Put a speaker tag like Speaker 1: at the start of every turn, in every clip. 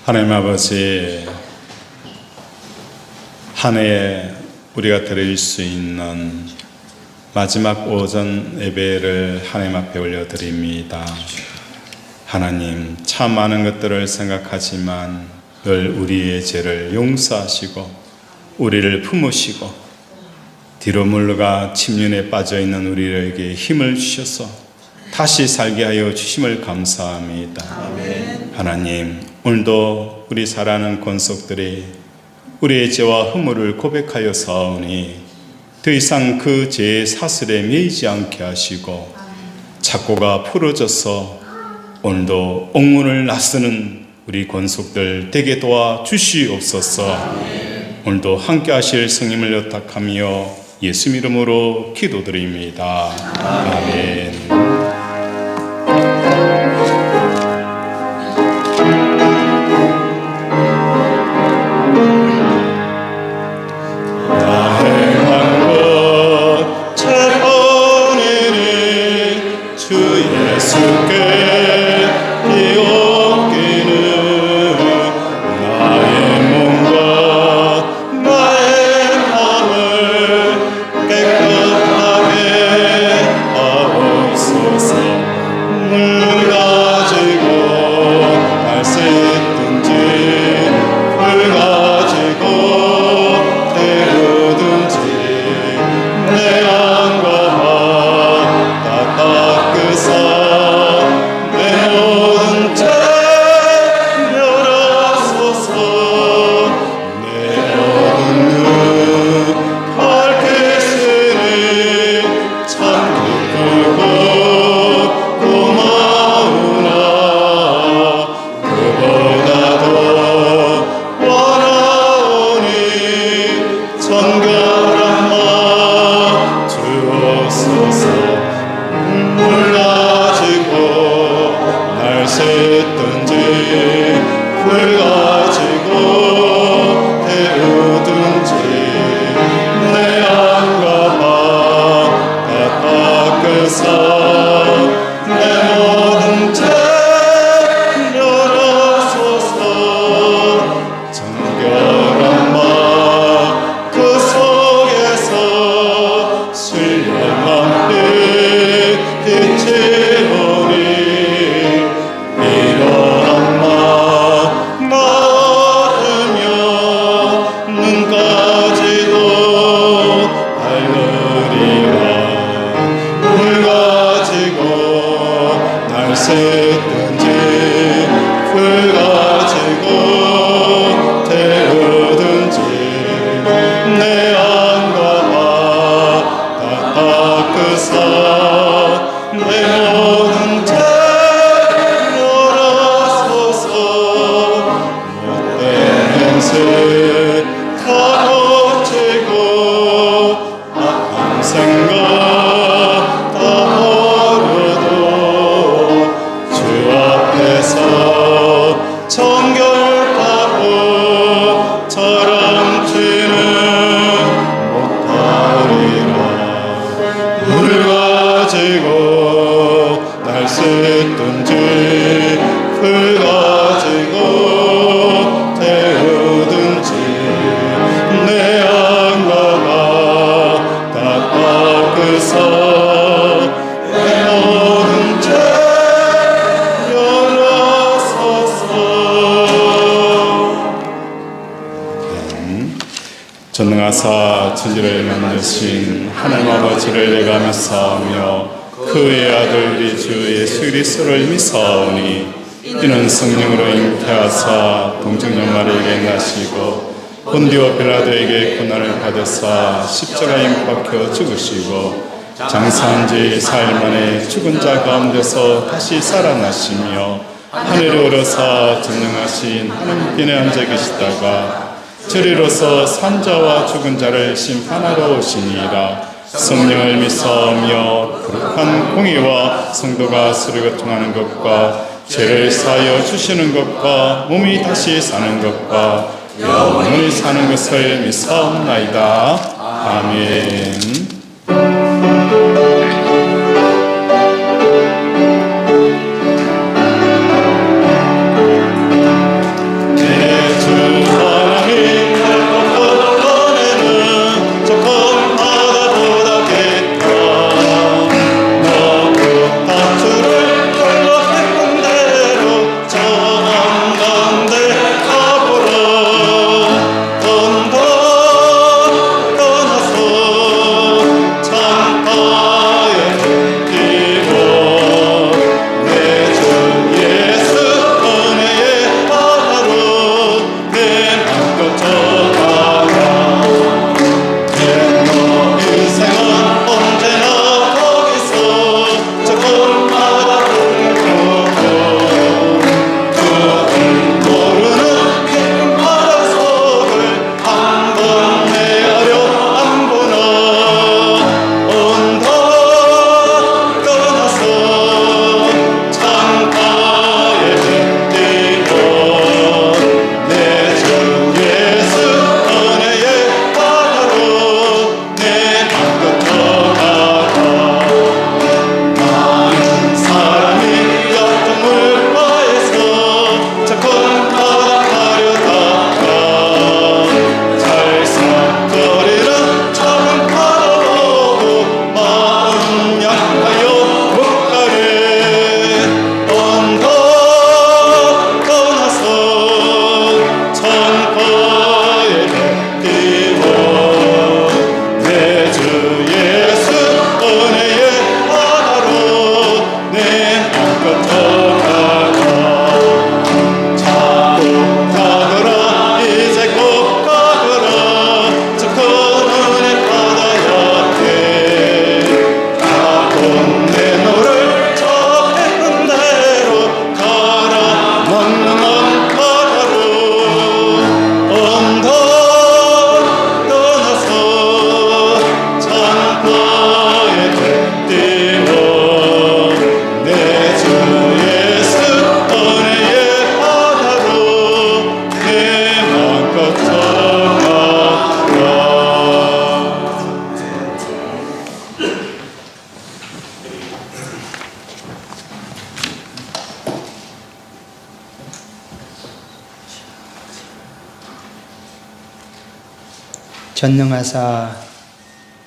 Speaker 1: 하나님 아버지, 한 해에 우리가 드릴 수 있는 마지막 오전 예배를 하나님 앞에 올려드립니다. 하나님, 참 많은 것들을 생각하지만 늘 우리의 죄를 용서하시고 우리를 품으시고 뒤로 물러가 침륜에 빠져있는 우리에게 힘을 주셔서 다시 살게 하여 주심을 감사합니다. 아멘. 하나님, 오늘도 우리 사랑하는 권속들이 우리의 죄와 허물을 고백하여 사오니 더 이상 그 죄의 사슬에 매이지 않게 하시고 착고가 풀어져서 오늘도 옥문을 나서는 우리 권속들 되게 도와주시옵소서. 오늘도 함께 하실 성님을 요탁하며 예수 이름으로 기도드립니다. 아멘. 전능하사 천지를 만드신 하나님 아버지를 내가 믿사오며 그의 아들 우리 주 예수 그리스도를 믿사오니 이는 성령으로 잉태하사 동정녀마리에게 나시고 본디오 빌라도에게 고난을 받으사 십자가에 못 박혀 죽으시고 장사한 지 4일 만에 죽은 자 가운데서 다시 살아나시며 하늘에 오르사 전능하신 하나님께 앉아 계시다가 저리로서 산자와 죽은 자를 심판하러 오시니이다. 성령을 믿사오며 거룩한 공의와 성도가 서로 교통하는 것과 죄를 사하여 주시는 것과 몸이 다시 사는 것과 영원히 사는 것을 믿사옵나이다. 아멘.
Speaker 2: 전능하사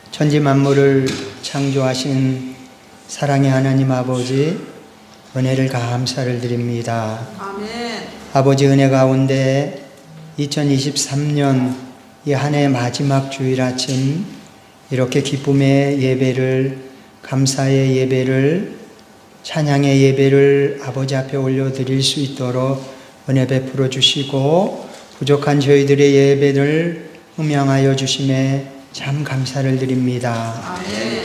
Speaker 2: 천지 만물을 창조하신 사랑의 하나님 아버지, 은혜를 감사를 드립니다.
Speaker 3: 아멘.
Speaker 2: 아버지, 은혜 가운데 2023년 이 한 해 마지막 주일 아침 이렇게 기쁨의 예배를, 감사의 예배를, 찬양의 예배를 아버지 앞에 올려드릴 수 있도록 은혜 베풀어 주시고 부족한 저희들의 예배를 음양하여 주심에 참 감사를 드립니다.
Speaker 3: 아멘.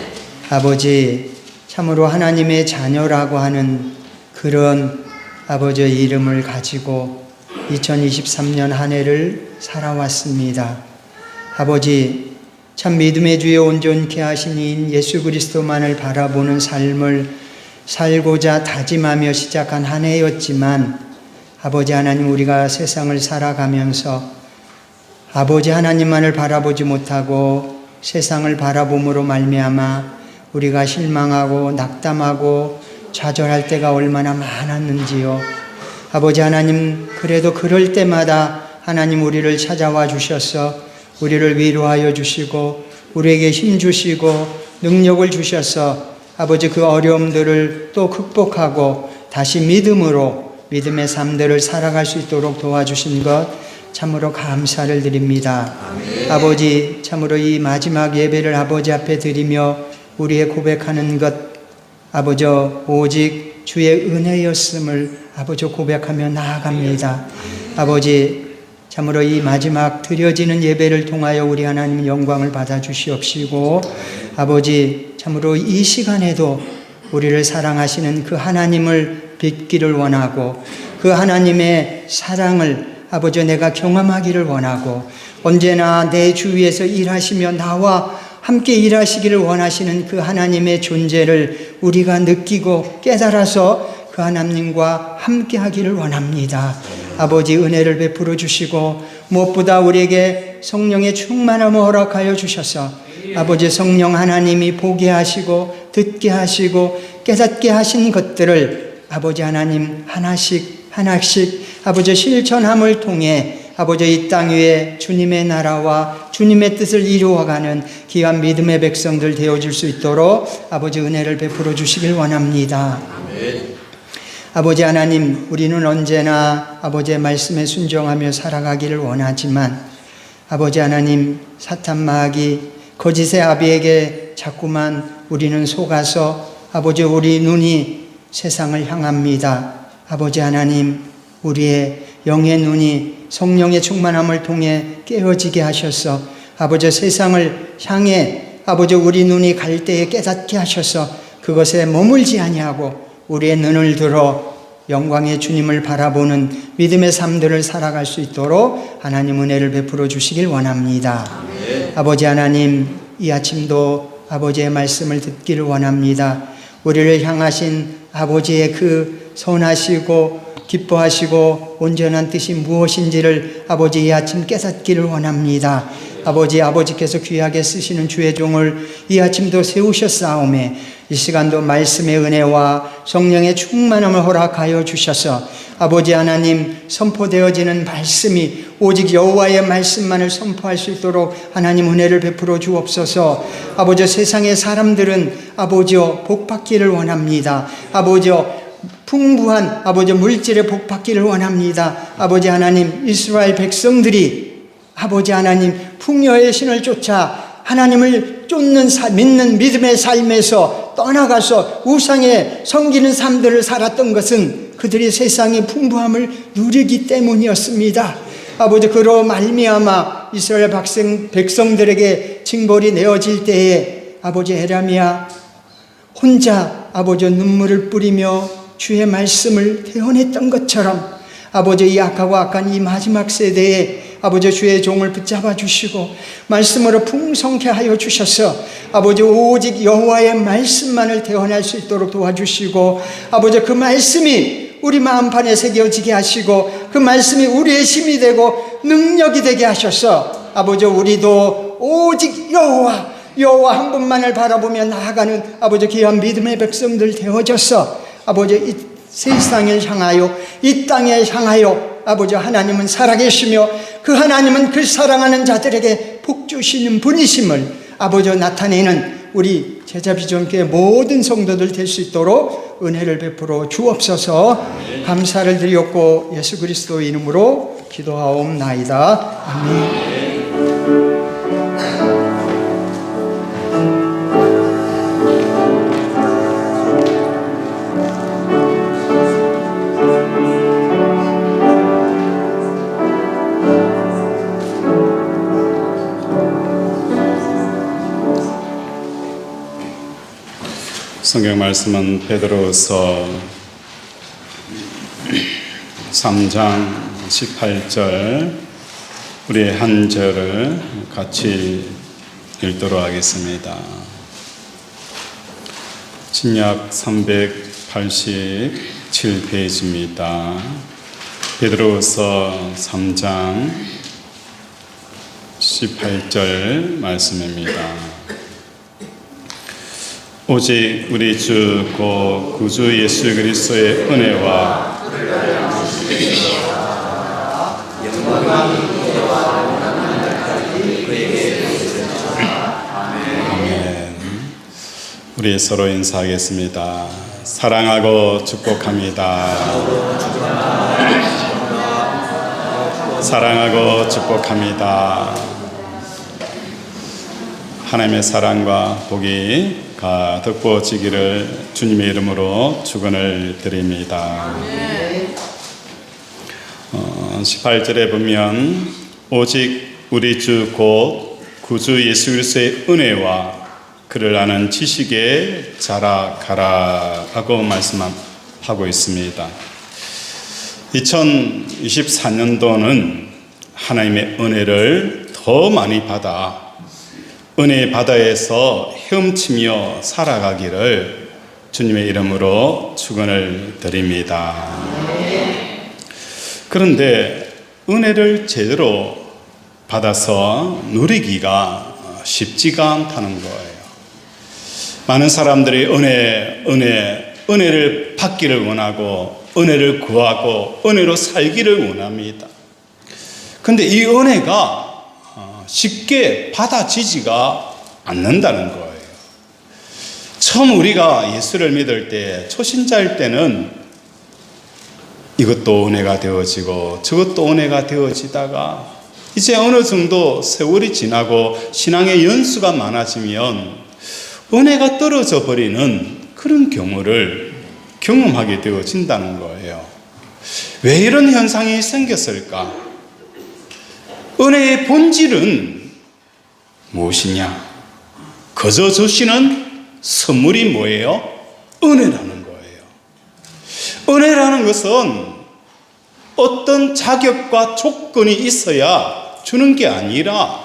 Speaker 2: 아버지, 참으로 하나님의 자녀라고 하는 그런 아버지의 이름을 가지고 2023년 한 해를 살아왔습니다. 아버지, 참 믿음의 주에 온전케 하신 이인 예수 그리스도만을 바라보는 삶을 살고자 다짐하며 시작한 한 해였지만, 아버지 하나님, 우리가 세상을 살아가면서 아버지 하나님만을 바라보지 못하고 세상을 바라봄으로 말미암아 우리가 실망하고 낙담하고 좌절할 때가 얼마나 많았는지요. 아버지 하나님, 그래도 그럴 때마다 하나님 우리를 찾아와 주셔서 우리를 위로하여 주시고 우리에게 힘 주시고 능력을 주셔서 아버지 그 어려움들을 또 극복하고 다시 믿음의 삶들을 살아갈 수 있도록 도와주신 것 참으로 감사를 드립니다.
Speaker 3: 아멘.
Speaker 2: 아버지, 참으로 이 마지막 예배를 아버지 앞에 드리며 우리의 고백하는 것, 아버지 오직 주의 은혜였음을 아버지 고백하며 나아갑니다. 아버지, 참으로 이 마지막 드려지는 예배를 통하여 우리 하나님 영광을 받아 주시옵시고, 아버지, 참으로 이 시간에도 우리를 사랑하시는 그 하나님을 뵙기를 원하고 그 하나님의 사랑을 아버지 내가 경험하기를 원하고 언제나 내 주위에서 일하시며 나와 함께 일하시기를 원하시는 그 하나님의 존재를 우리가 느끼고 깨달아서 그 하나님과 함께 하기를 원합니다. 아버지, 은혜를 베풀어 주시고 무엇보다 우리에게 성령의 충만함을 허락하여 주셔서 아버지 성령 하나님이 보게 하시고 듣게 하시고 깨닫게 하신 것들을 아버지 하나님 하나씩 아버지 실천함을 통해 아버지 이 땅 위에 주님의 나라와 주님의 뜻을 이루어가는 귀한 믿음의 백성들 되어줄 수 있도록 아버지 은혜를 베풀어 주시길 원합니다.
Speaker 3: 아멘.
Speaker 2: 아버지 하나님, 우리는 언제나 아버지의 말씀에 순종하며 살아가기를 원하지만 아버지 하나님, 사탄 마귀 거짓의 아비에게 자꾸만 우리는 속아서 아버지 우리 눈이 세상을 향합니다. 아버지 하나님, 우리의 영의 눈이 성령의 충만함을 통해 깨어지게 하셔서 아버지 세상을 향해 아버지 우리 눈이 갈 때에 깨닫게 하셔서 그것에 머물지 아니하고 우리의 눈을 들어 영광의 주님을 바라보는 믿음의 삶들을 살아갈 수 있도록 하나님 은혜를 베풀어 주시길 원합니다.
Speaker 3: 아멘.
Speaker 2: 아버지 하나님, 이 아침도 아버지의 말씀을 듣기를 원합니다. 우리를 향하신 아버지의 그 선하시고 기뻐하시고 온전한 뜻이 무엇인지를 아버지 이 아침 깨닫기를 원합니다. 아버지께서 귀하게 쓰시는 주의 종을 이 아침도 세우셨사오매 이 시간도 말씀의 은혜와 성령의 충만함을 허락하여 주셔서 아버지 하나님 선포되어지는 말씀이 오직 여호와의 말씀만을 선포할 수 있도록 하나님 은혜를 베풀어 주옵소서. 아버지 세상의 사람들은 아버지여 복받기를 원합니다. 아버지여 풍부한 아버지 물질의 복받기를 원합니다. 아버지 하나님, 이스라엘 백성들이 아버지 하나님 풍요의 신을 쫓아 하나님을 쫓는 믿는 믿음의 삶에서 떠나가서 우상에 섬기는 삶들을 살았던 것은 그들이 세상의 풍부함을 누리기 때문이었습니다. 아버지, 그로 말미암아 이스라엘 백성들에게 징벌이 내어질 때에 아버지 에라미야 혼자 아버지 눈물을 뿌리며 주의 말씀을 대언했던 것처럼 아버지 이 악하고 악한 이 마지막 세대에 아버지 주의 종을 붙잡아 주시고 말씀으로 풍성케 하여 주셔서 아버지 오직 여호와의 말씀만을 대언할 수 있도록 도와주시고 아버지 그 말씀이 우리 마음판에 새겨지게 하시고 그 말씀이 우리의 힘이 되고 능력이 되게 하셔서 아버지 우리도 오직 여호와 한 분만을 바라보며 나아가는 아버지 귀한 믿음의 백성들 되어져서 아버지 이 세상을 향하여 이 땅에 향하여 아버지 하나님은 살아계시며 그 하나님은 그 사랑하는 자들에게 복 주시는 분이심을 아버지와 나타내는 우리 제자비전교회 모든 성도들 될 수 있도록 은혜를 베풀어 주옵소서. 감사를 드리옵고 예수 그리스도의 이름으로 기도하옵나이다. 아멘.
Speaker 1: 성경 말씀은 베드로서 3장 18절 우리의 한 절을 같이 읽도록 하겠습니다. 신약 387페이지입니다. 베드로서 3장 18절 말씀입니다. 오직 우리 주 곧 구주 예수 그리스도의 은혜와 아멘. 우리 서로 인사하겠습니다. 사랑하고 축복합니다. 사랑하고 축복합니다. 하나님의 사랑과 복이 가득 부어지기를 주님의 이름으로 축원을 드립니다. 18절에 보면 오직 우리 주 곧 구주 예수 그리스도의 은혜와 그를 아는 지식에 자라가라 하고 말씀하고 있습니다. 2024년도는 하나님의 은혜를 더 많이 받아 은혜의 바다에서 헤엄치며 살아가기를 주님의 이름으로 축원을 드립니다. 그런데 은혜를 제대로 받아서 누리기가 쉽지가 않다는 거예요. 많은 사람들이 은혜를 받기를 원하고 은혜를 구하고 은혜로 살기를 원합니다. 그런데 이 은혜가 쉽게 받아지지가 않는다는 거예요. 처음 우리가 예수를 믿을 때, 초신자일 때는 이것도 은혜가 되어지고 저것도 은혜가 되어지다가 이제 어느 정도 세월이 지나고 신앙의 연수가 많아지면 은혜가 떨어져 버리는 그런 경우를 경험하게 되어진다는 거예요. 왜 이런 현상이 생겼을까? 은혜의 본질은 무엇이냐? 거저 주시는 선물이 뭐예요? 은혜라는 거예요. 은혜라는 것은 어떤 자격과 조건이 있어야 주는 게 아니라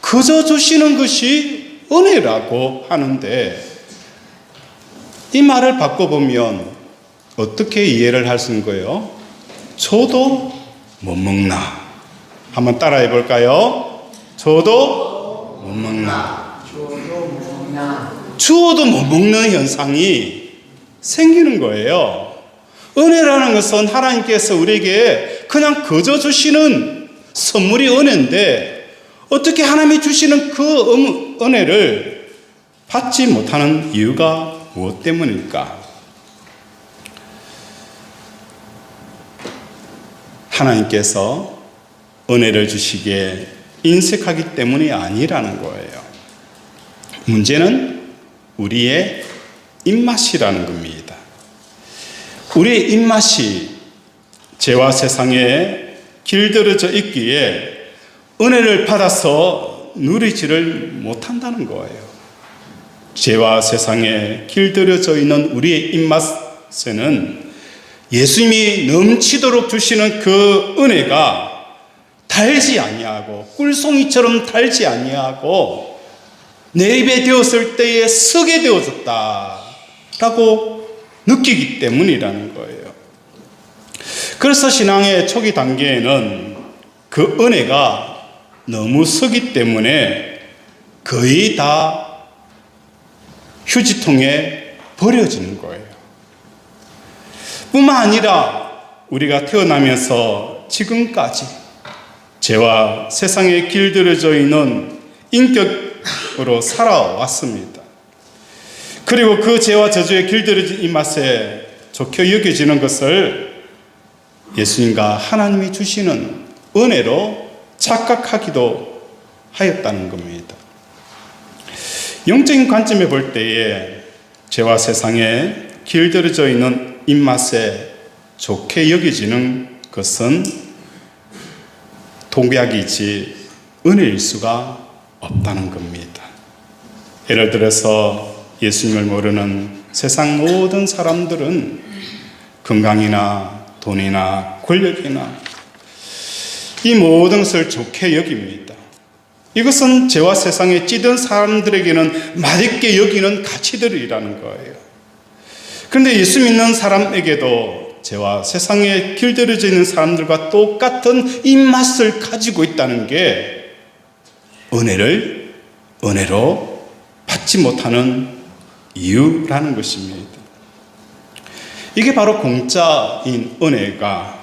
Speaker 1: 거저 주시는 것이 은혜라고 하는데, 이 말을 바꿔보면 어떻게 이해를 할 수 있는 거예요? 줘도 못 먹나? 한번 따라해 볼까요? 줘도 못 먹나? 주어도 못 먹는 현상이 생기는 거예요. 은혜라는 것은 하나님께서 우리에게 그냥 거저 주시는 선물이 은혜인데, 어떻게 하나님이 주시는 그 은혜를 받지 못하는 이유가 무엇 때문일까? 하나님께서 은혜를 주시기에 인색하기 때문이 아니라는 거예요. 문제는 우리의 입맛이라는 겁니다. 우리의 입맛이 죄와 세상에 길들여져 있기에 은혜를 받아서 누리지를 못한다는 거예요. 죄와 세상에 길들여져 있는 우리의 입맛에는 예수님이 넘치도록 주시는 그 은혜가 달지 아니하고 꿀송이처럼 달지 아니하고 내 입에 되었을 때에 쓰게 되어졌다라고 느끼기 때문이라는 거예요. 그래서 신앙의 초기 단계에는 그 은혜가 너무 쓰기 때문에 거의 다 휴지통에 버려지는 거예요. 뿐만 아니라 우리가 태어나면서 지금까지 죄와 세상에 길들여져 있는 인격으로 살아왔습니다. 그리고 그 죄와 저주에 길들여진 이 맛에 좋게 여겨지는 것을 예수님과 하나님이 주시는 은혜로 착각하기도 하였다는 겁니다. 영적인 관점에 볼 때에 죄와 세상에 길들여져 있는 입맛에 좋게 여겨지는 것은 독약이지 은혜일 수가 없다는 겁니다. 예를 들어서 예수님을 모르는 세상 모든 사람들은 건강이나 돈이나 권력이나 이 모든 것을 좋게 여깁니다. 이것은 죄와 세상에 찌든 사람들에게는 맛있게 여기는 가치들이라는 거예요. 그런데 예수 믿는 사람에게도 죄와 세상에 길들여져 있는 사람들과 똑같은 입맛을 가지고 있다는 게 은혜로 받지 못하는 이유라는 것입니다. 이게 바로 공짜인 은혜가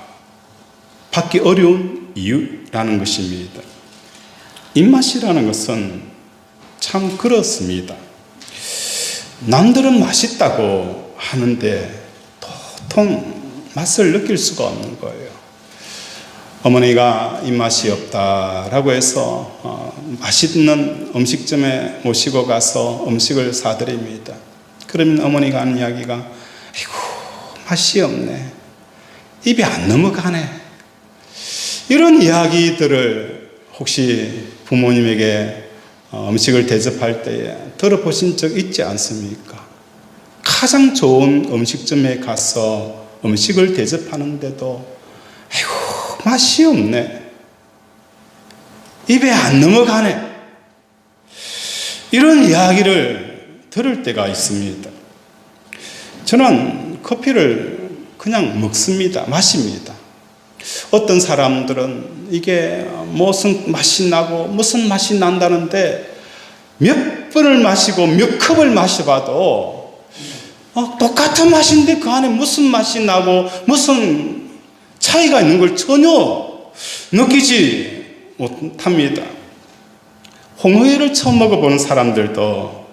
Speaker 1: 받기 어려운 이유라는 것입니다. 입맛이라는 것은 참 그렇습니다. 남들은 맛있다고 하는데 도통 맛을 느낄 수가 없는 거예요. 어머니가 입맛이 없다라고 해서 맛있는 음식점에 모시고 가서 음식을 사드립니다. 그러면 어머니가 하는 이야기가 아이고 맛이 없네, 입에 안 넘어가네, 이런 이야기들을 혹시 부모님에게 음식을 대접할 때에 들어보신 적 있지 않습니까? 가장 좋은 음식점에 가서 음식을 대접하는데도 아이고 맛이 없네, 입에 안 넘어가네, 이런 이야기를 들을 때가 있습니다. 저는 커피를 그냥 먹습니다. 마십니다. 어떤 사람들은 이게 무슨 맛이 나고 무슨 맛이 난다는데 몇 번을 마시고 몇 컵을 마셔봐도 똑같은 맛인데 그 안에 무슨 맛이 나고 무슨 차이가 있는 걸 전혀 느끼지 못합니다. 홍어회를 처음 먹어보는 사람들도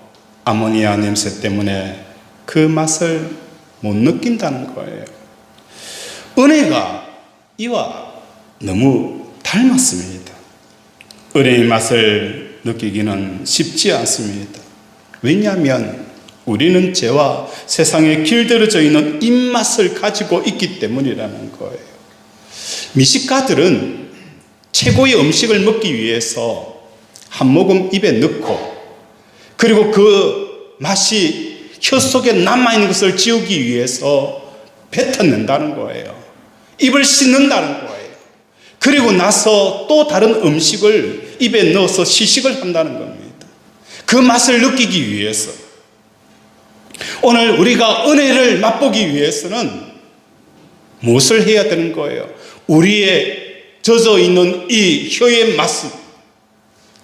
Speaker 1: 아모니아 냄새 때문에 그 맛을 못 느낀다는 거예요. 은혜가 이와 너무 닮았습니다. 은혜의 맛을 느끼기는 쉽지 않습니다. 왜냐하면 우리는 죄와 세상에 길들여져 있는 입맛을 가지고 있기 때문이라는 거예요. 미식가들은 최고의 음식을 먹기 위해서 한 모금 입에 넣고 그리고 그 맛이 혀 속에 남아있는 것을 지우기 위해서 뱉어낸다는 거예요. 입을 씻는다는 거예요. 그리고 나서 또 다른 음식을 입에 넣어서 시식을 한다는 겁니다. 그 맛을 느끼기 위해서. 오늘 우리가 은혜를 맛보기 위해서는 무엇을 해야 되는 거예요? 우리의 젖어 있는 이 혀의 맛은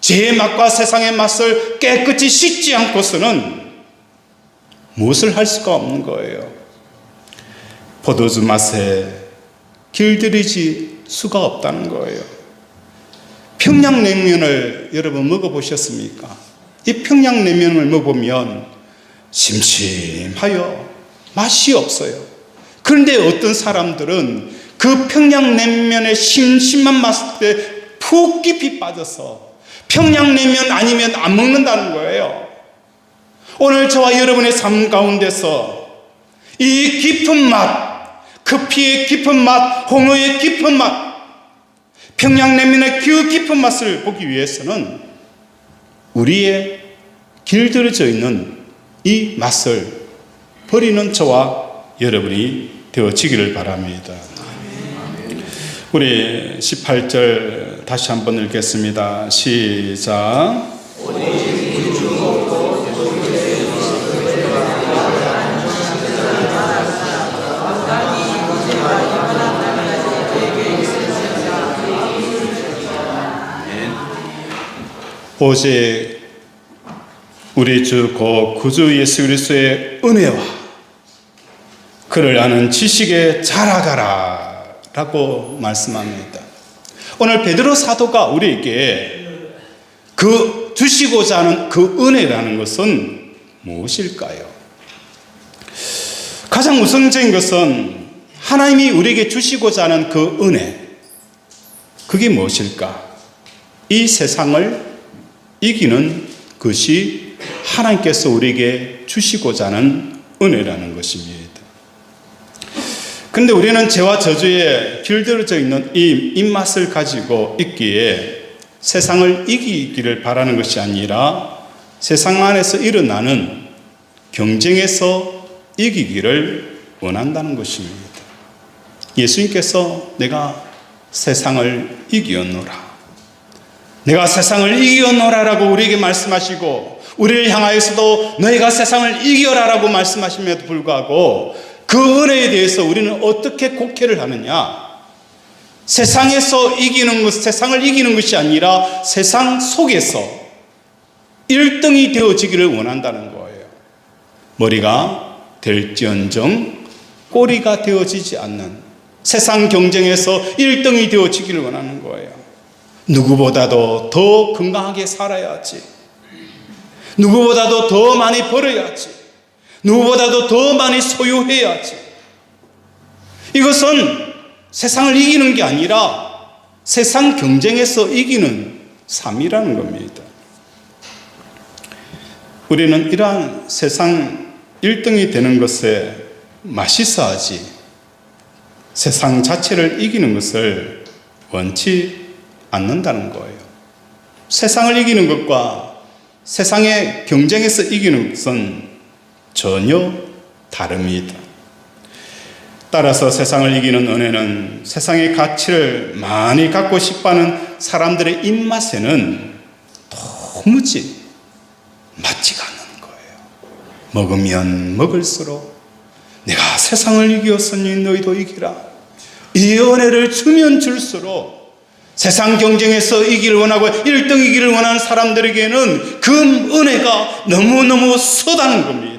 Speaker 1: 죄의 맛과 세상의 맛을 깨끗이 씻지 않고서는 무엇을 할 수가 없는 거예요. 포도주 맛에 길들이지 수가 없다는 거예요. 평양냉면을 여러분 먹어보셨습니까? 이 평양냉면을 먹으면 심심하여 맛이 없어요. 그런데 어떤 사람들은 그 평양냉면의 심심한 맛에 푹 깊이 빠져서 평양냉면 아니면 안 먹는다는 거예요. 오늘 저와 여러분의 삶 가운데서 이 깊은 맛, 커피의 깊은 맛, 홍어의 깊은 맛, 평양냉면의 그 깊은 맛을 보기 위해서는 우리의 길들여져 있는 이 맛을 버리는 저와 여러분이 되어지기를 바랍니다. 우리 18절 다시 한번 읽겠습니다. 시작. 오직 우리 주 곧 구주 예수 그리스도의 은혜와 그를 아는 지식에 자라가라 라고 말씀합니다. 오늘 베드로 사도가 우리에게 그 주시고자 하는 그 은혜라는 것은 무엇일까요? 가장 우선적인 것은 하나님이 우리에게 주시고자 하는 그 은혜, 그게 무엇일까? 이 세상을 이기는 것이 하나님께서 우리에게 주시고자 하는 은혜라는 것입니다. 그런데 우리는 죄와 저주에 길들여져 있는 이 입맛을 가지고 있기에 세상을 이기기를 바라는 것이 아니라 세상 안에서 일어나는 경쟁에서 이기기를 원한다는 것입니다. 예수님께서 내가 세상을 이기었노라, 내가 세상을 이기었노라라고 우리에게 말씀하시고, 우리를 향하여서도 너희가 세상을 이겨라라고 말씀하심에도 불구하고 그 은혜에 대해서 우리는 어떻게 곡해를 하느냐? 세상에서 이기는 것, 세상을 이기는 것이 아니라 세상 속에서 1등이 되어지기를 원한다는 거예요. 머리가 될지언정 꼬리가 되어지지 않는 세상 경쟁에서 1등이 되어지기를 원하는 거예요. 누구보다도 더 건강하게 살아야지, 누구보다도 더 많이 벌어야지, 누구보다도 더 많이 소유해야지. 이것은 세상을 이기는 게 아니라 세상 경쟁에서 이기는 삶이라는 겁니다. 우리는 이러한 세상 1등이 되는 것에 맛있어하지 세상 자체를 이기는 것을 원치 않는다는 거예요. 세상을 이기는 것과 세상의 경쟁에서 이기는 것은 전혀 다릅니다. 따라서 세상을 이기는 은혜는 세상의 가치를 많이 갖고 싶어하는 사람들의 입맛에는 도무지 맞지가 않는 거예요. 먹으면 먹을수록 내가 세상을 이기었으니 너희도 이기라, 이 은혜를 주면 줄수록 세상 경쟁에서 이기를 원하고 1등이기를 원하는 사람들에게는 그 은혜가 너무너무 서다는 겁니다.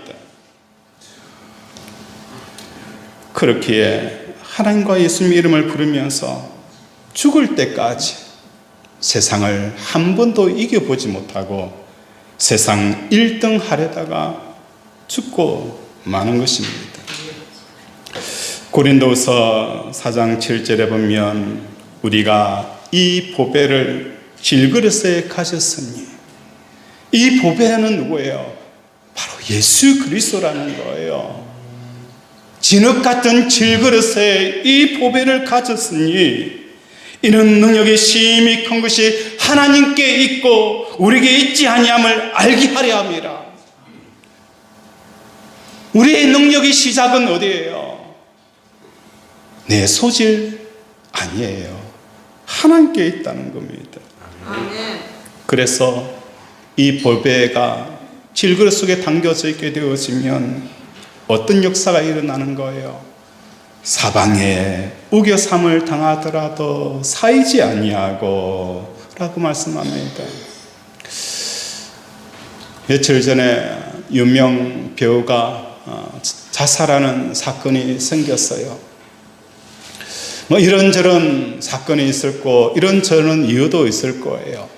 Speaker 1: 그렇기에 하나님과 예수님의 이름을 부르면서 죽을 때까지 세상을 한 번도 이겨보지 못하고 세상 1등 하려다가 죽고 마는 것입니다. 고린도후서 4장 7절에 보면 우리가 이 보배를 질그릇에 가졌으니, 이 보배는 누구예요? 바로 예수 그리스도라는 거예요. 진흙 같은 질그릇에 이 보배를 가졌으니 이는 능력이 심히 큰 것이 하나님께 있고 우리에게 있지 아니함을 알게 하려 함이라. 우리의 능력의 시작은 어디예요? 내 소질 아니에요. 하나님께 있다는 겁니다. 그래서 이 보배가 질그릇 속에 담겨져 있게 되어지면 어떤 역사가 일어나는 거예요? 사방에 우겨삼을 당하더라도 사이지 아니하고 라고 말씀합니다. 며칠 전에 유명 배우가 자살하는 사건이 생겼어요. 뭐 이런저런 사건이 있었고 이런저런 이유도 있을 거예요.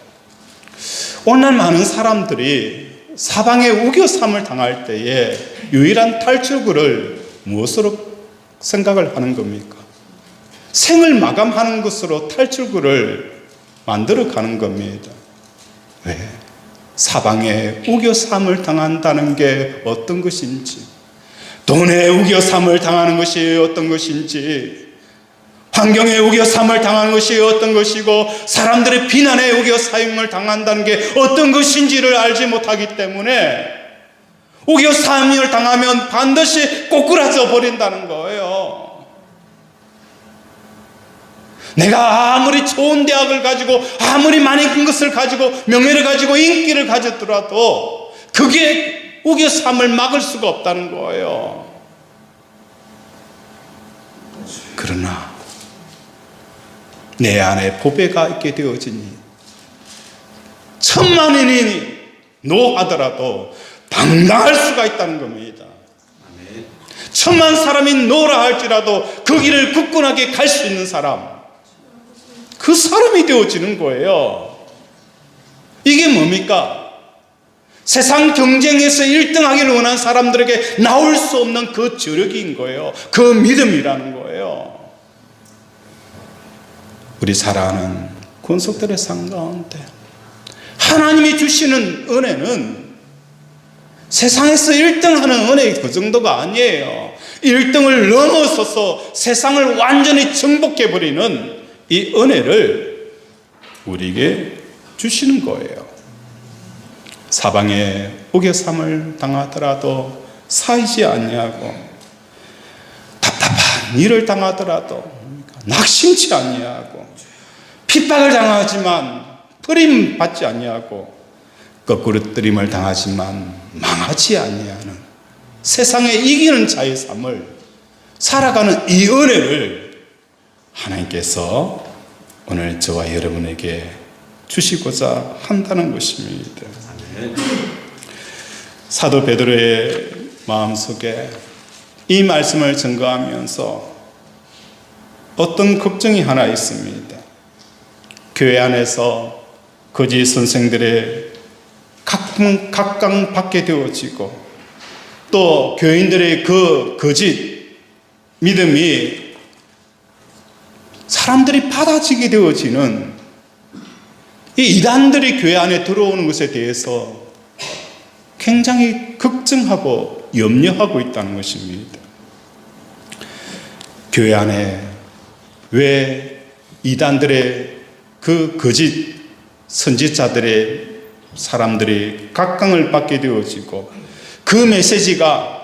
Speaker 1: 오늘날 많은 사람들이 사방에 우겨삼을 당할 때에 유일한 탈출구를 무엇으로 생각을 하는 겁니까? 생을 마감하는 것으로 탈출구를 만들어 가는 겁니다. 왜? 사방에 우겨삼을 당한다는 게 어떤 것인지, 돈에 우겨삼을 당하는 것이 어떤 것인지, 환경에 우겨삼을 당하는 것이 어떤 것이고, 사람들의 비난에 우겨삼을 당한다는 게 어떤 것인지를 알지 못하기 때문에 우겨삼을 당하면 반드시 꼬꾸라져 버린다는 거예요. 내가 아무리 좋은 대학을 가지고 아무리 많은 것을 가지고 명예를 가지고 인기를 가졌더라도 그게 우겨삼을 막을 수가 없다는 거예요. 그러나 내 안에 보배가 있게 되어지니 천만인이 노하더라도 당당할 수가 있다는 겁니다. 천만 사람이 노라 할지라도 그 길을 굳건하게 갈 수 있는 사람, 그 사람이 되어지는 거예요. 이게 뭡니까? 세상 경쟁에서 1등하기를 원하는 사람들에게 나올 수 없는 그 저력인 거예요. 그 믿음이라는 거예요. 우리 사랑하는 권속들의 삶 가운데 하나님이 주시는 은혜는 세상에서 1등하는 은혜 그 정도가 아니에요. 1등을 넘어서서 세상을 완전히 정복해버리는 이 은혜를 우리에게 주시는 거예요. 사방에 우겨삼을 당하더라도 사이지 아니하고, 답답한 일을 당하더라도 낙심치 아니하고, 핍박을 당하지만 버림받지 아니하고, 거꾸로뜨림을 당하지만 망하지 아니하는 세상에 이기는 자의 삶을 살아가는 이 은혜를 하나님께서 오늘 저와 여러분에게 주시고자 한다는 것입니다. 사도 베드로의 마음속에 이 말씀을 증거하면서 어떤 걱정이 하나 있습니다. 교회 안에서 거짓 선생들의 각광받게 되어지고, 또 교인들의 그 거짓 믿음이 사람들이 받아지게 되어지는 이 이단들이 교회 안에 들어오는 것에 대해서 굉장히 걱정하고 염려하고 있다는 것입니다. 교회 안에 왜 이단들의 그 거짓 선지자들의 사람들이 각광을 받게 되어지고, 그 메시지가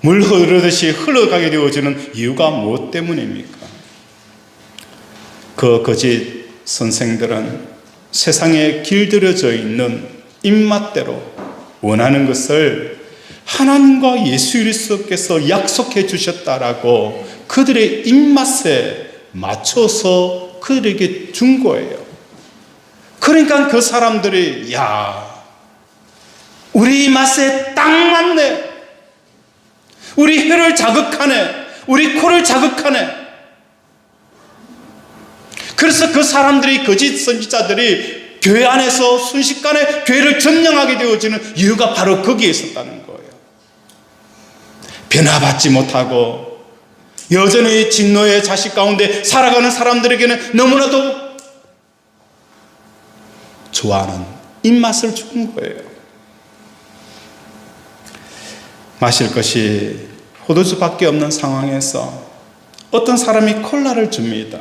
Speaker 1: 물 흐르듯이 흘러가게 되어지는 이유가 무엇 때문입니까? 그 거짓 선생들은 세상에 길들여져 있는 입맛대로 원하는 것을 하나님과 예수 그리스도께서 약속해 주셨다라고 그들의 입맛에 맞춰서 그들에게 준 거예요. 그러니까 그 사람들이, 야, 우리 입맛에 딱 맞네, 우리 혀를 자극하네, 우리 코를 자극하네. 그래서 그 사람들이, 거짓 선지자들이 교회 안에서 순식간에 교회를 점령하게 되어지는 이유가 바로 거기에 있었다는 거예요. 변화받지 못하고 여전히 진노의 자식 가운데 살아가는 사람들에게는 너무나도 좋아하는 입맛을 준 거예요. 마실 것이 포도주밖에 없는 상황에서 어떤 사람이 콜라를 줍니다.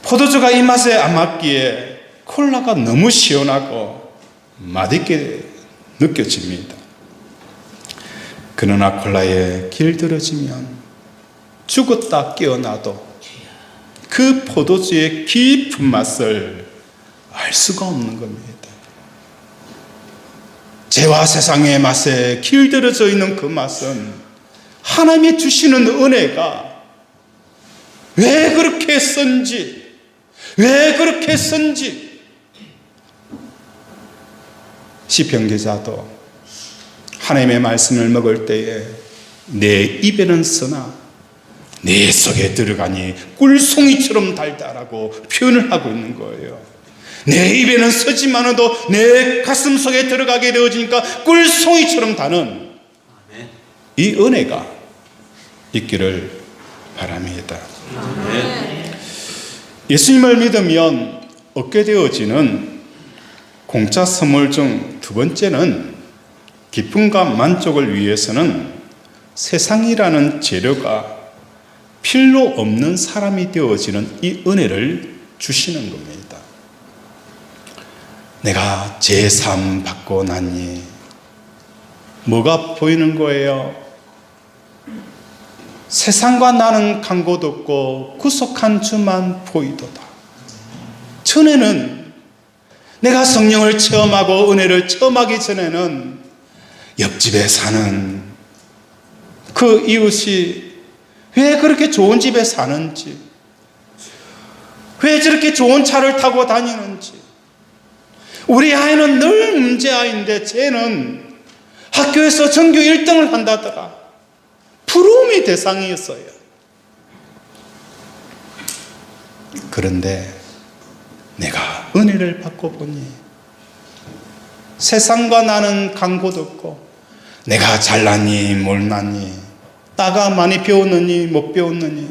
Speaker 1: 포도주가 입맛에 안 맞기에 콜라가 너무 시원하고 맛있게 느껴집니다. 그러나 콜라에 길들여지면 죽었다 깨어나도 그 포도주의 깊은 맛을 알 수가 없는 겁니다. 죄와 세상의 맛에 길들여져 있는 그 맛은 하나님이 주시는 은혜가 왜 그렇게 쓴지, 왜 그렇게 쓴지 시편 기자도 하나님의 말씀을 먹을 때에 내 입에는 쓰나 내 속에 들어가니 꿀송이처럼 달다라고 표현을 하고 있는 거예요. 내 입에는 쓰지만도 내 가슴 속에 들어가게 되어지니까 꿀송이처럼 다는 이 은혜가 있기를 바랍니다. 예수님을 믿으면 얻게 되어지는 공짜 선물 중 두 번째는 기쁨과 만족을 위해서는 세상이라는 재료가 필요 없는 사람이 되어지는 이 은혜를 주시는 겁니다. 내가 제3 받고 나니 뭐가 보이는 거예요? 세상과 나는 간 곳 없고 구속한 주만 보이도다. 전에는 내가 성령을 체험하고 은혜를 체험하기 전에는 옆집에 사는 그 이웃이 왜 그렇게 좋은 집에 사는지, 왜 저렇게 좋은 차를 타고 다니는지, 우리 아이는 늘 문제아이인데 쟤는 학교에서 전교 1등을 한다더라. 부러움의 대상이었어요. 그런데 내가 은혜를 받고 보니 세상과 나는 강고도 없고, 내가 잘났니 못났니, 나가 많이 배웠느니 못 배웠느니,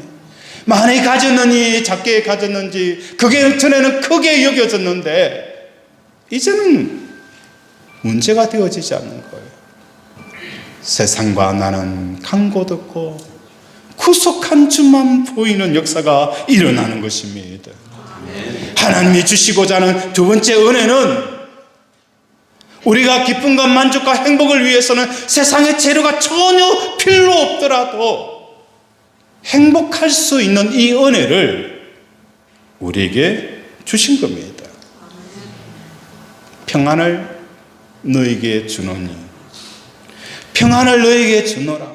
Speaker 1: 많이 가졌느니 작게 가졌는지, 그게 전에는 크게 여겨졌는데 이제는 문제가 되어지지 않는 거예요. 세상과 나는 강고도 없고 구속한 주만 보이는 역사가 일어나는 것입니다. 하나님이 주시고자 하는 두 번째 은혜는, 우리가 기쁨과 만족과 행복을 위해서는 세상의 재료가 전혀 필요 없더라도 행복할 수 있는 이 은혜를 우리에게 주신 겁니다. 평안을 너에게 주노니, 평안을 너에게 주노라.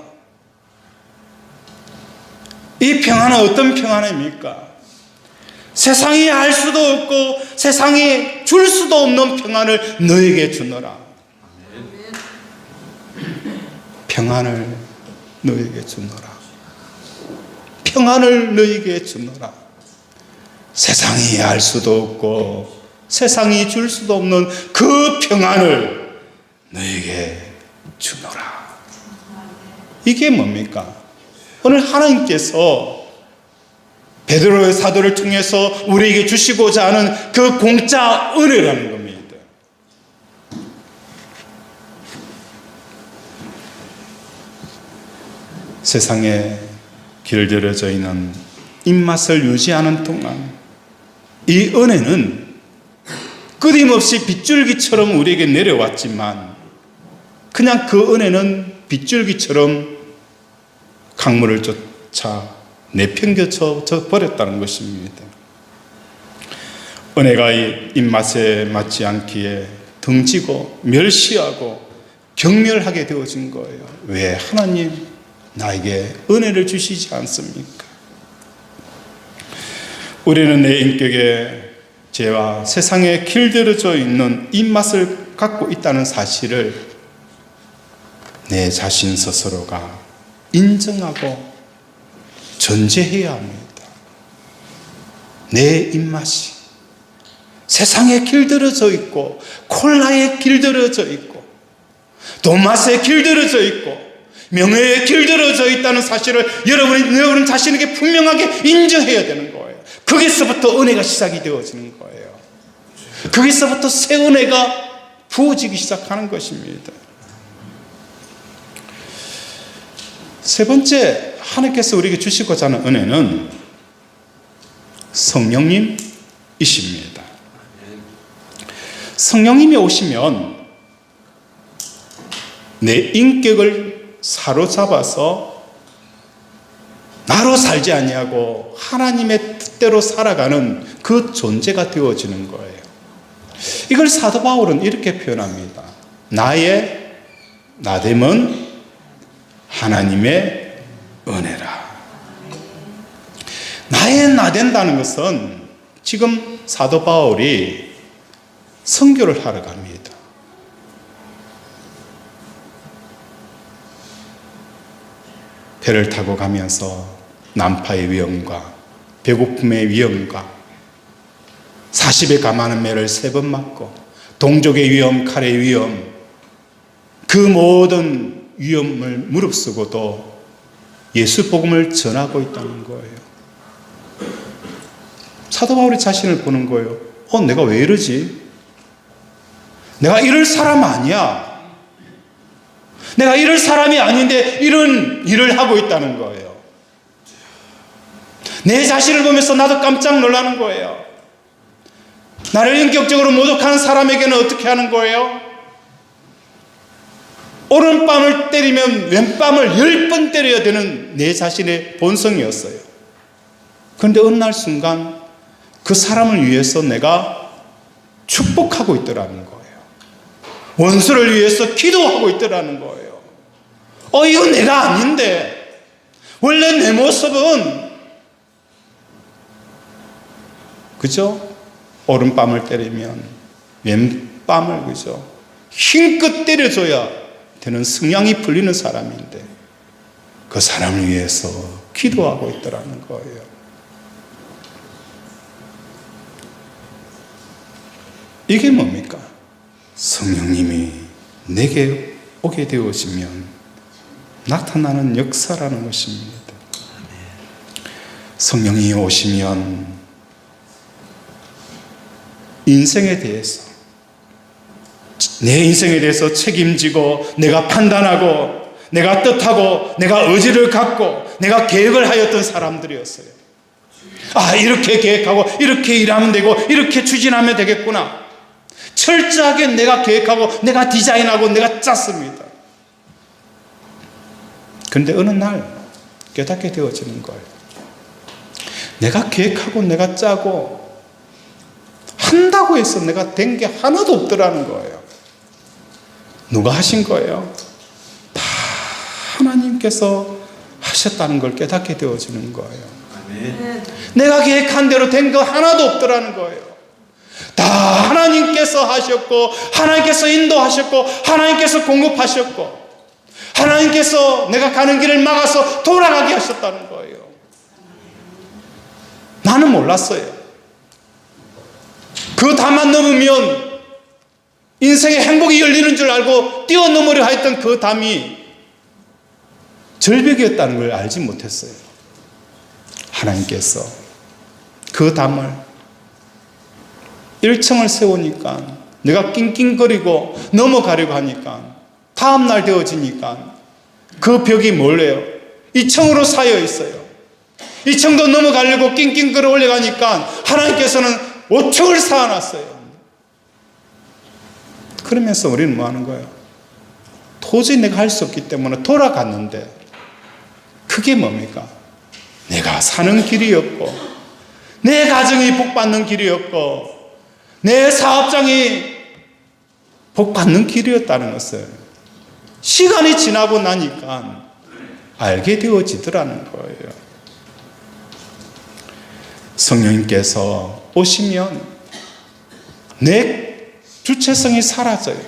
Speaker 1: 이 평안은 어떤 평안입니까? 세상이 알 수도 없고 세상이 줄 수도 없는 평안을 너에게 주노라. 평안을 너에게 주노라. 평안을 너에게 주노라. 세상이 알 수도 없고 세상이 줄 수도 없는 그 평안을 너에게 주노라. 이게 뭡니까? 오늘 하나님께서 베드로의 사도를 통해서 우리에게 주시고자 하는 그 공짜 은혜라는 겁니다. 세상에 길들여져 있는 입맛을 유지하는 동안 이 은혜는 끊임없이 빗줄기처럼 우리에게 내려왔지만, 그냥 그 은혜는 빗줄기처럼 강물을 쫓아 내팽겨쳐 버렸다는 것입니다. 은혜가 이 입맛에 맞지 않기에 등지고 멸시하고 경멸하게 되어진 거예요. 왜 하나님 나에게 은혜를 주시지 않습니까? 우리는 내 인격에 죄와 세상에 길들여져 있는 입맛을 갖고 있다는 사실을 내 자신 스스로가 인정하고 전제해야 합니다. 내 입맛이 세상에 길들여져 있고, 콜라에 길들여져 있고, 돈맛에 길들여져 있고, 명예에 길들여져 있다는 사실을 여러분 자신에게 분명하게 인정해야 되는 거예요. 거기서부터 은혜가 시작이 되어지는 거예요. 거기서부터 새 은혜가 부어지기 시작하는 것입니다. 세 번째, 하나님께서 우리에게 주시고자 하는 은혜는 성령님이십니다. 성령님이 오시면 내 인격을 사로잡아서 나로 살지 아니하고 하나님의 뜻대로 살아가는 그 존재가 되어지는 거예요. 이걸 사도 바울은 이렇게 표현합니다. 나의 나됨은 하나님의 은혜라. 나의 나된다는 것은 지금 사도 바울이 선교를 하러 갑니다. 배를 타고 가면서 난파의 위험과 배고픔의 위험과 40에 감하는 매를 3번 맞고 동족의 위험, 칼의 위험, 그 모든 위험을 무릅쓰고도 예수 복음을 전하고 있다는 거예요. 사도 바울이 자신을 보는 거예요. 내가 왜 이러지? 내가 이럴 사람 아니야. 내가 이럴 사람이 아닌데 이런 일을 하고 있다는 거예요. 내 자신을 보면서 나도 깜짝 놀라는 거예요. 나를 인격적으로 모독하는 사람에게는 어떻게 하는 거예요? 오른뺨을 때리면 왼뺨을 10번 때려야 되는 내 자신의 본성이었어요. 그런데 어느 날 순간 그 사람을 위해서 내가 축복하고 있더라는 거예요. 원수를 위해서 기도하고 있더라는 거예요. 이건 내가 아닌데, 원래 내 모습은, 그죠? 오른뺨을 때리면 왼뺨을, 그죠? 힘껏 때려줘야 되는 성향이 풀리는 사람인데 그 사람을 위해서 기도하고 있더라는 거예요. 이게 뭡니까? 성령님이 내게 오게 되어지면 나타나는 역사라는 것입니다. 성령이 오시면 인생에 대해서, 내 인생에 대해서 책임지고 내가 판단하고 내가 뜻하고 내가 의지를 갖고 내가 계획을 하였던 사람들이었어요. 아, 이렇게 계획하고 이렇게 일하면 되고 이렇게 추진하면 되겠구나. 철저하게 내가 계획하고 내가 디자인하고 내가 짰습니다. 그런데 어느 날 깨닫게 되어지는 거예요. 내가 계획하고 내가 짜고 한다고 해서 내가 된 게 하나도 없더라는 거예요. 누가 하신 거예요? 다 하나님께서 하셨다는 걸 깨닫게 되어지는 거예요.
Speaker 3: 아멘.
Speaker 1: 내가 계획한 대로 된 거 하나도 없더라는 거예요. 다 하나님께서 하셨고 하나님께서 인도하셨고 하나님께서 공급하셨고 하나님께서 내가 가는 길을 막아서 돌아가게 하셨다는 거예요. 나는 몰랐어요. 그 담만 넘으면 인생의 행복이 열리는 줄 알고 뛰어넘으려 했던 그 담이 절벽이었다는 걸 알지 못했어요. 하나님께서 그 담을 1층을 세우니까 내가 낑낑거리고 넘어가려고 하니까 다음날 되어지니까 그 벽이 뭘래요? 2층으로 쌓여 있어요. 2층도 넘어가려고 낑낑거려 올라가니까 하나님께서는 5층을 쌓아놨어요. 그러면서 우리는 뭐 하는 거예요? 도저히 내가 할 수 없기 때문에 돌아갔는데 그게 뭡니까? 내가 사는 길이었고 내 가정이 복받는 길이었고 내 사업장이 복받는 길이었다는 것을 시간이 지나고 나니까 알게 되어지더라는 거예요. 성령님께서 오시면 내 주체성이 사라져요.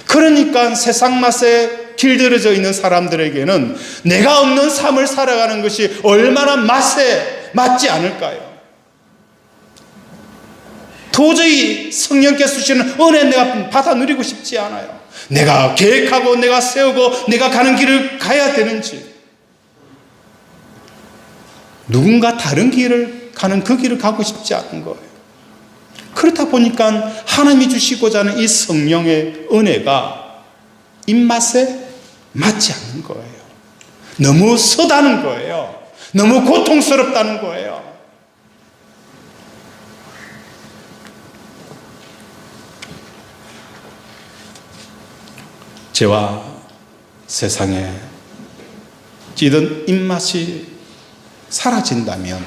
Speaker 1: 그러니까 세상 맛에 길들여져 있는 사람들에게는 내가 없는 삶을 살아가는 것이 얼마나 맛에 맞지 않을까요? 도저히 성령께서 주시는 은혜 내가 받아 누리고 싶지 않아요. 내가 계획하고 내가 세우고 내가 가는 길을 가야 되는지 누군가 다른 길을 가는 그 길을 가고 싶지 않은 거예요. 그렇다 보니까 하나님이 주시고자 하는 이 성령의 은혜가 입맛에 맞지 않는 거예요. 너무 서다는 거예요. 너무 고통스럽다는 거예요. 죄와 세상에 찌든 입맛이 사라진다면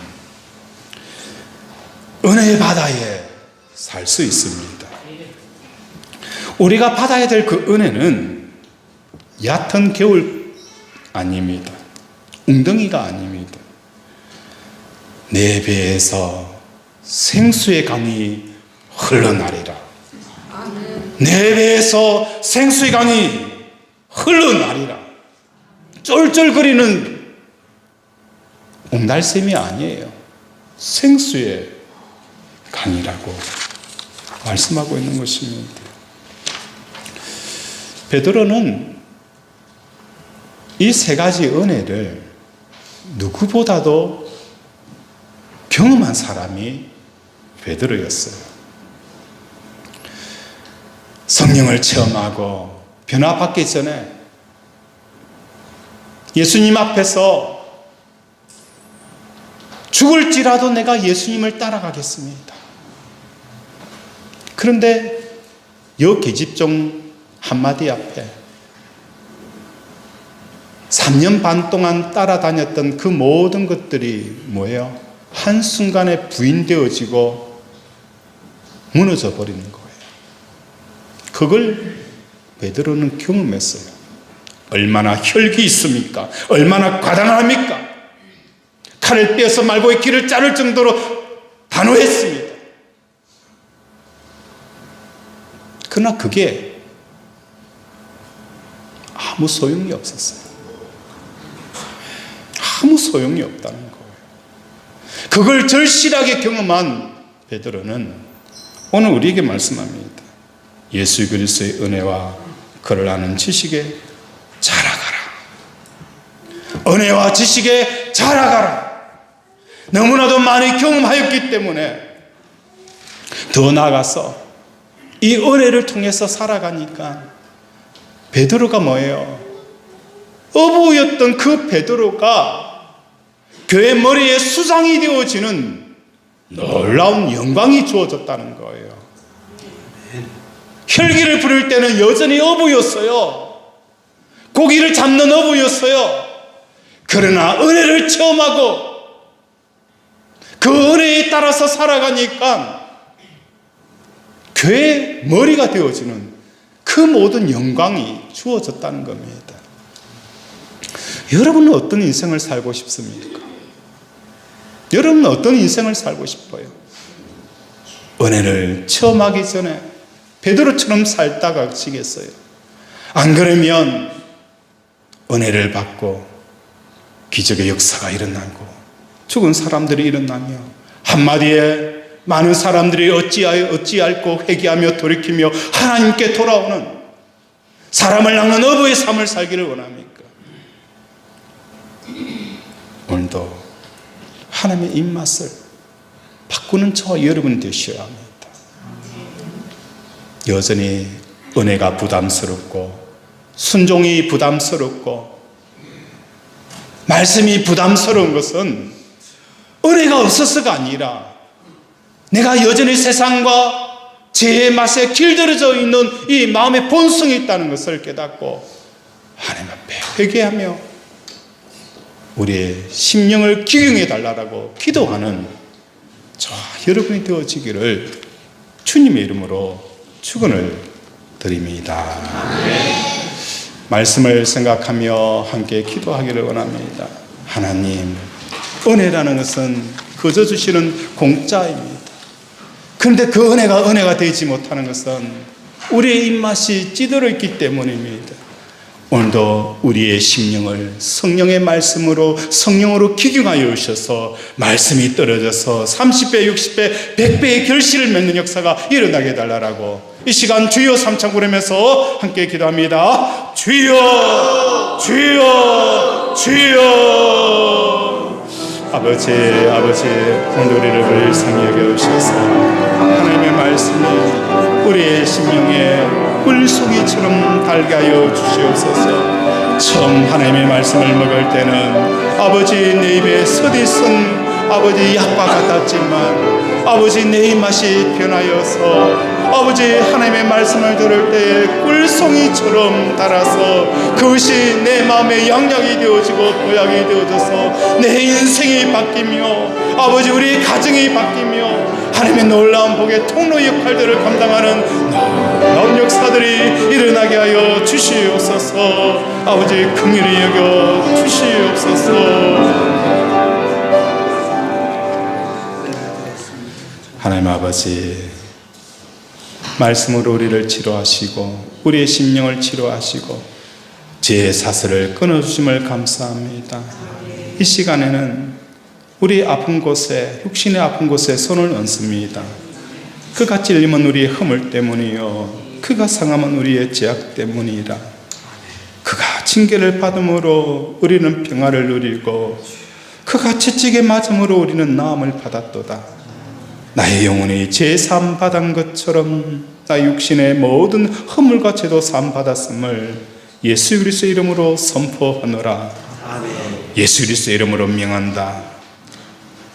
Speaker 1: 은혜의 바다에 살 수 있습니다. 우리가 받아야 될 그 은혜는 얕은 겨울 아닙니다. 웅덩이가 아닙니다. 내 배에서 생수의 강이 흘러나리라. 내 배에서 생수의 강이 흘러나리라. 쫄쫄거리는 옹달샘이 아니에요. 생수의 강이라고 말씀하고 있는 것입니다. 베드로는 이 세 가지 은혜를 누구보다도 경험한 사람이 베드로였어요. 성령을 체험하고 변화받기 전에 예수님 앞에서 죽을지라도 내가 예수님을 따라가겠습니다. 그런데 여 계집종 한마디 앞에 3년 반 동안 따라다녔던 그 모든 것들이 뭐예요? 한순간에 부인되어지고 무너져 버리는 거예요. 그걸 베드로는 경험했어요. 얼마나 혈기 있습니까? 얼마나 과당합니까? 칼을 빼서 말고의 길을 자를 정도로 단호했습니다. 그러나 그게 아무 소용이 없었어요. 아무 소용이 없다는 거예요. 그걸 절실하게 경험한 베드로는 오늘 우리에게 말씀합니다. 예수 그리스도의 은혜와 그를 아는 지식에 자라가라. 은혜와 지식에 자라가라. 너무나도 많이 경험하였기 때문에 더 나아가서 이 은혜를 통해서 살아가니까 베드로가 뭐예요? 어부였던 그 베드로가 교회 머리에 수장이 되어지는 놀라운 영광이 주어졌다는 거예요. 혈기를 부릴 때는 여전히 어부였어요. 고기를 잡는 어부였어요. 그러나 은혜를 체험하고 그 은혜에 따라서 살아가니까 교회의 머리가 되어지는 그 모든 영광이 주어졌다는 겁니다. 여러분은 어떤 인생을 살고 싶습니까? 여러분은 어떤 인생을 살고 싶어요? 은혜를 체험하기 전에 베드로처럼 살다가 지겠어요? 안 그러면 은혜를 받고 기적의 역사가 일어나고 죽은 사람들이 일어나며 한마디에 많은 사람들이 어찌할고 회개하며 돌이키며 하나님께 돌아오는 사람을 낚는 어부의 삶을 살기를 원합니까? 오늘도 하나님의 입맛을 바꾸는 저와 여러분이 되셔야 합니다. 여전히 은혜가 부담스럽고 순종이 부담스럽고 말씀이 부담스러운 것은 은혜가 없어서가 아니라 내가 여전히 세상과 죄의 맛에 길들여져 있는 이 마음의 본성이 있다는 것을 깨닫고 하나님 앞에 회개하며 우리의 심령을 기경해 달라고 기도하는 저와 여러분이 되어지기를 주님의 이름으로 축원을 드립니다. 말씀을 생각하며 함께 기도하기를 원합니다. 하나님, 은혜라는 것은 거저 주시는 공짜입니다. 그런데 그 은혜가 되지 못하는 것은 우리의 입맛이 찌들어 있기 때문입니다. 오늘도 우리의 심령을 성령의 말씀으로 성령으로 기경하여 주셔서 말씀이 떨어져서 30배, 60배, 100배의 결실을 맺는 역사가 일어나게 해달라고 이 시간 주여 삼창 부르면서 함께 기도합니다. 주여, 주여, 주여. 아버지, 오늘 우리를 불쌍히 여겨주셔서 하나님의 말씀이 우리의 심령에 물송이처럼 달게 하여 주시옵소서. 처음 하나님의 말씀을 먹을 때는 아버지 내 입에 서디쓴 아버지 약과 같았지만 아버지 내 입맛이 변하여서 아버지 하나님의 말씀을 들을 때에 꿀송이처럼 달아서 그것이 내 마음의 양약이 되어지고 보약이 되어져서 내 인생이 바뀌며 아버지 우리 가정이 바뀌며 하나님의 놀라운 복의 통로 역할들을 감당하는 놀라운 역사들이 일어나게 하여 주시옵소서. 아버지 긍휼히 여겨 주시옵소서. 하나님 아버지, 말씀으로 우리를 치료하시고 우리의 심령을 치료하시고 죄의 사슬을 끊어주심을 감사합니다. 이 시간에는 우리 아픈 곳에, 육신의 아픈 곳에 손을 얹습니다. 그가 찔림은 우리의 허물 때문이요 그가 상함은 우리의 죄악 때문이라. 그가 징계를 받음으로 우리는 평화를 누리고 그가 채찍에 맞음으로 우리는 나음을 받았도다. 나의 영혼이 죄 사함 받은 것처럼 나 육신의 모든 허물과 죄도 사함 받았음을 예수 그리스도의 이름으로 선포하노라. 예수 그리스도의 이름으로 명한다.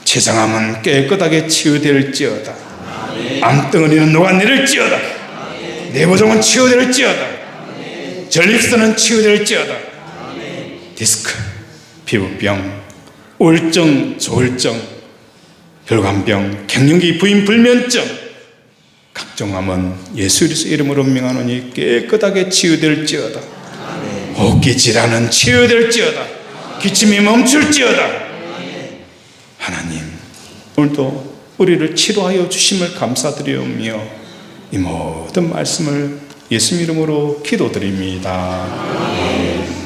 Speaker 1: 죄상함은 깨끗하게 치유될지어다. 암덩어리는 녹아내릴지어다. 내보종은 치유될지어다. 전립선은 치유될지어다. 디스크, 피부병, 우울증, 조울증, 혈관병, 갱년기, 부인 불면증, 각종 암은 예수 그리스도의 이름으로 명하노니 깨끗하게 치유될지어다. 호흡기 질환은 치유될지어다. 기침이 멈출지어다. 하나님, 오늘도 우리를 치료하여 주심을 감사드리오며 이 모든 말씀을 예수님 이름으로 기도드립니다. 아멘.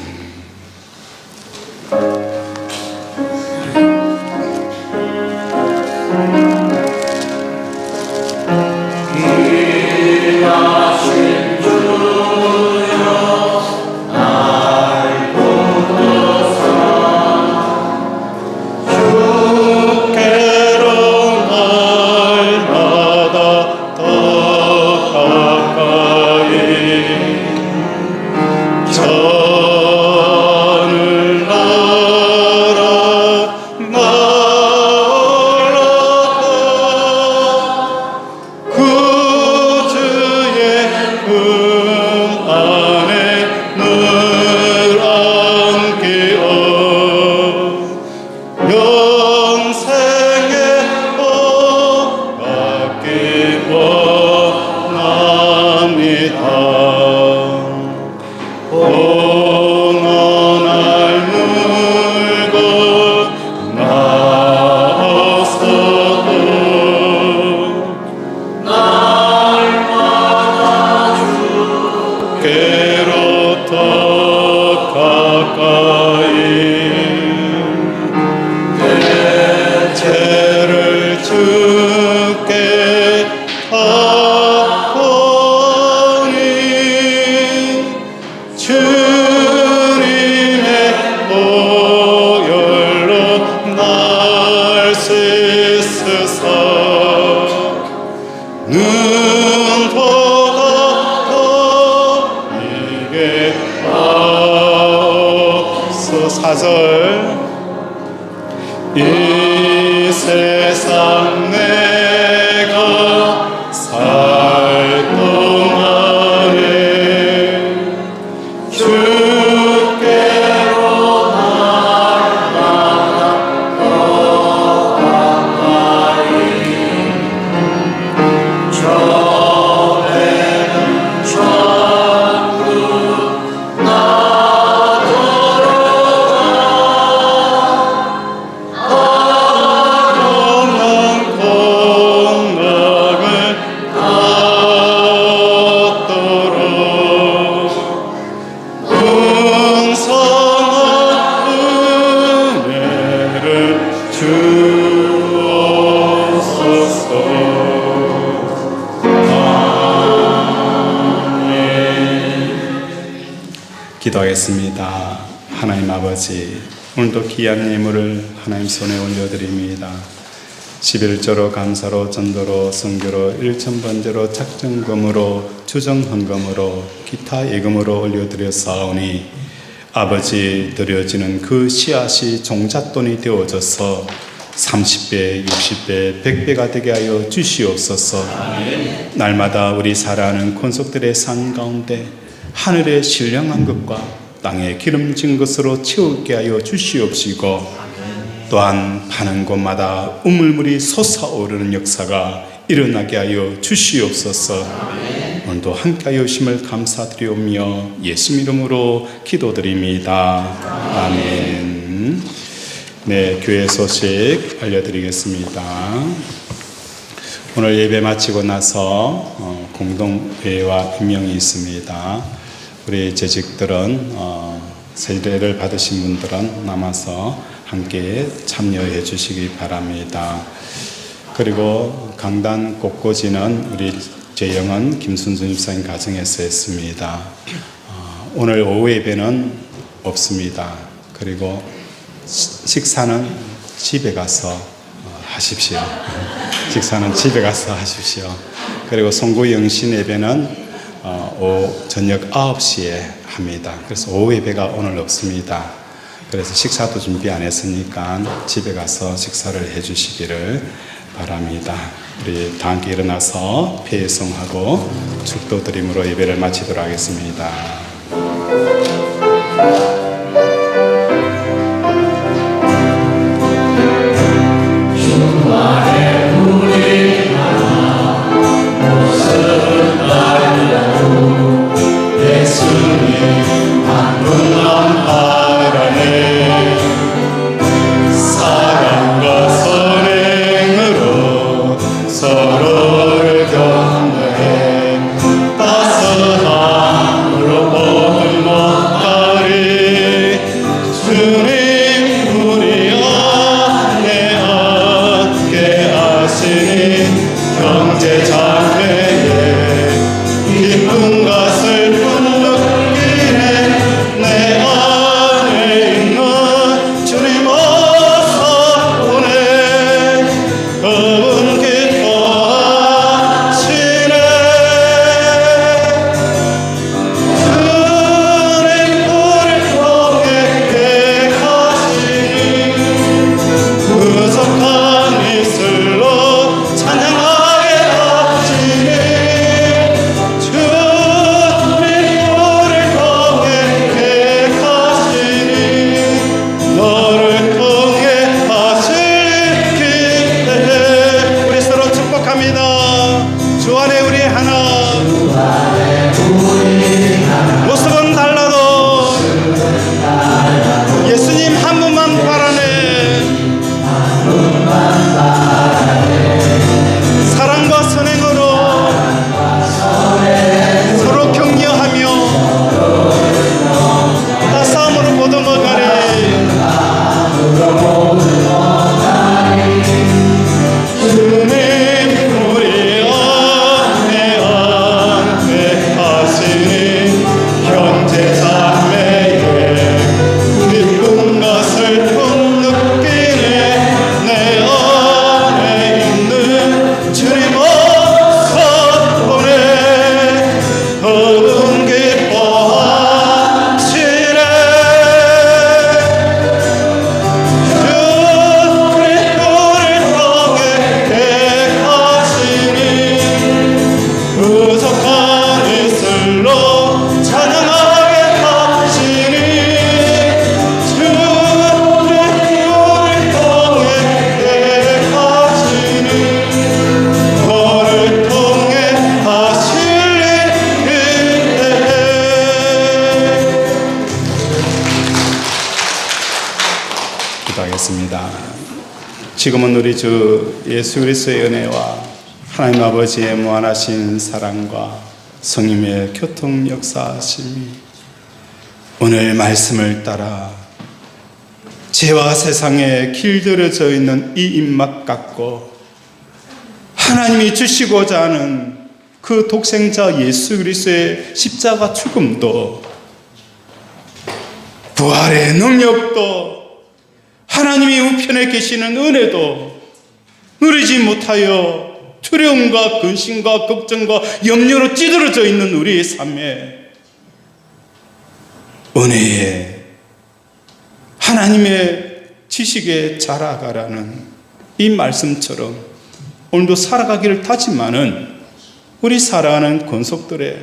Speaker 1: 기도하겠습니다. 하나님 아버지, 오늘도 귀한 예물을 하나님 손에 올려드립니다. 11조로 감사로 전도로 선교로 일천번제로 작정금으로 주정헌금으로 기타 예금으로 올려드렸사오니 아버지 드려지는 그 씨앗이 종잣돈이 되어져서 30배, 60배, 100배가 되게 하여 주시옵소서. 날마다 우리 살아가는 권속들의 삶 가운데 하늘의 신령한 것과 땅에 기름진 것으로 채우게 하여 주시옵시고 또한 파는 곳마다 우물물이 솟아오르는 역사가 일어나게 하여 주시옵소서. 오늘도 함께하여 주심을 감사드리오며 예수 이름으로 기도드립니다. 아멘. 네, 교회 소식 알려드리겠습니다. 오늘 예배 마치고 나서 공동회의와 임명이 있습니다. 우리 재직들은 세례를 받으신 분들은 남아서 함께 참여해 주시기 바랍니다. 그리고 강단 꽃꽂이는 우리 재영은 김순준 집사님 가정에서 했습니다. 오늘 오후 예배는 없습니다. 그리고 식사는 집에 가서 하십시오. 식사는 집에 가서 하십시오. 그리고 송구 영신 예배는 저녁 9시에 합니다. 그래서 오후 예배가 오늘 없습니다. 그래서 식사도 준비 안 했으니까 집에 가서 식사를 해 주시기를 바랍니다. 우리 다 함께 일어나서 폐성하고 축도 드림으로 예배를 마치도록 하겠습니다. 지금은 우리 주 예수 그리스도의 은혜와 하나님 아버지의 무한하신 사랑과 성님의 교통 역사하심이 오늘 말씀을 따라 죄와 세상에 길들여져 있는 이 입맛 같고 하나님이 주시고자 하는 그 독생자 예수 그리스도의 십자가 죽음도 부활의 능력도 하나님이 우편에 계시는 은혜도 누리지 못하여 두려움과 근심과 걱정과 염려로 찌들어져 있는 우리의 삶에 은혜에 하나님의 지식에 자라가라는 이 말씀처럼 오늘도 살아가기를 다짐하는 우리 살아가는 권속들의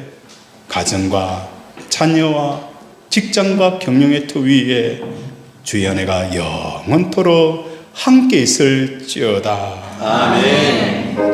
Speaker 1: 가정과 자녀와 직장과 경영의 터 위에 주의 은혜가 영원토록 함께 있을지어다.
Speaker 3: 아멘.